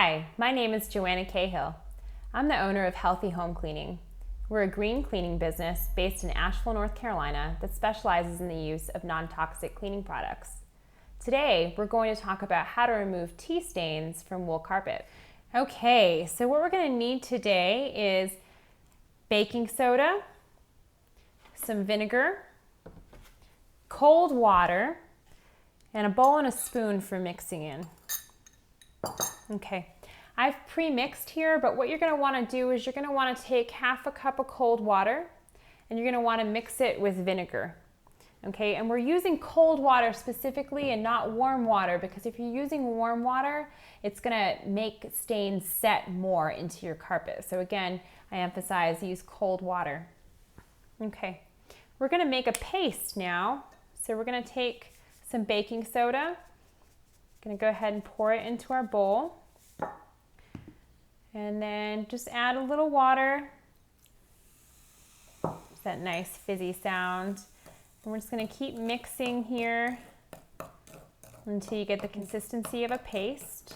Hi, my name is Joanna Cahill. I'm the owner of Healthy Home Cleaning. We're a green cleaning business based in Asheville, North Carolina that specializes in the use of non-toxic cleaning products. Today, we're going to talk about how to remove tea stains from wool carpet. Okay, so what we're going to need today is baking soda, some vinegar, cold water, and a bowl and a spoon for mixing in. Okay, I've pre-mixed here, but what you're going to want to do is you're going to want to take half a cup of cold water and you're going to want to mix it with vinegar. Okay, and we're using cold water specifically and not warm water, because if you're using warm water, it's going to make stains set more into your carpet. So again, I emphasize use cold water. Okay, we're going to make a paste now. So we're going to take some baking soda. Going to go ahead and pour it into our bowl. And then just add a little water. It's that nice fizzy sound. And we're just going to keep mixing here until you get the consistency of a paste.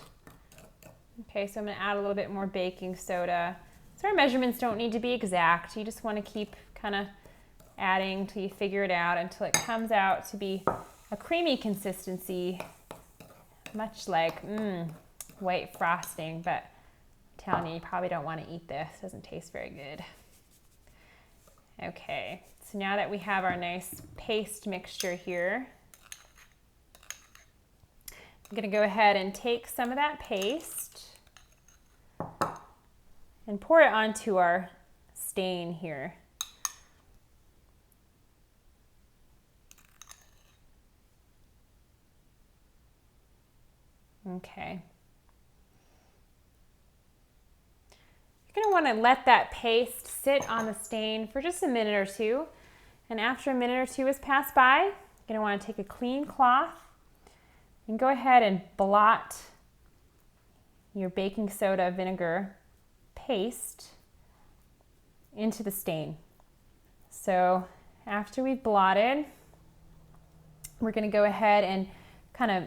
Okay, so I'm going to add a little bit more baking soda. So our measurements don't need to be exact. You just want to keep kind of adding until you figure it out, until it comes out to be a creamy consistency, much like white frosting, but I'm telling you probably don't want to eat this. It doesn't taste very good. Okay, so now that we have our nice paste mixture here, I'm going to go ahead and take some of that paste and pour it onto our stain here. Okay. You're going to want to let that paste sit on the stain for just a minute or two. And after a minute or two has passed by, you're going to want to take a clean cloth and go ahead and blot your baking soda vinegar paste into the stain. So after we've blotted, we're going to go ahead and kind of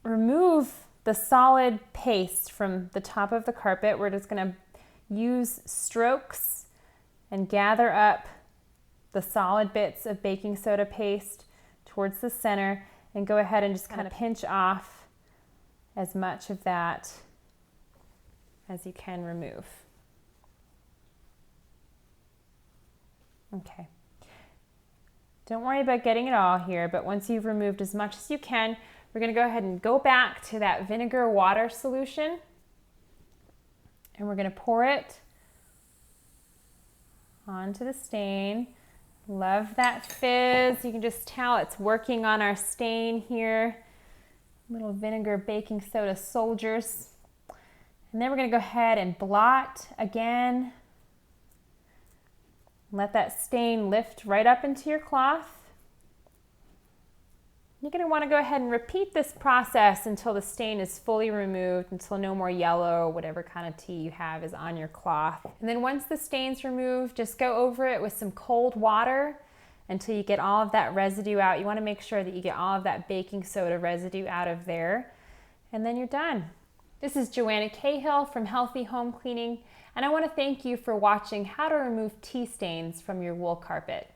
remove the solid paste from the top of the carpet. We're just going to use strokes and gather up the solid bits of baking soda paste towards the center and go ahead and just kind of pinch off as much of that as you can remove. Okay. Don't worry about getting it all here, but once you've removed as much as you can, we're going to go ahead and go back to that vinegar water solution, and we're going to pour it onto the stain. Love that fizz. You can just tell it's working on our stain here. Little vinegar baking soda soldiers. And then we're going to go ahead and blot again. Let that stain lift right up into your cloth. You're going to want to go ahead and repeat this process until the stain is fully removed, until no more yellow, whatever kind of tea you have is on your cloth. And then once the stain's removed, just go over it with some cold water until you get all of that residue out. You want to make sure that you get all of that baking soda residue out of there, and then you're done. This is Joanna Cahill from Healthy Home Cleaning, and I want to thank you for watching how to remove tea stains from your wool carpet.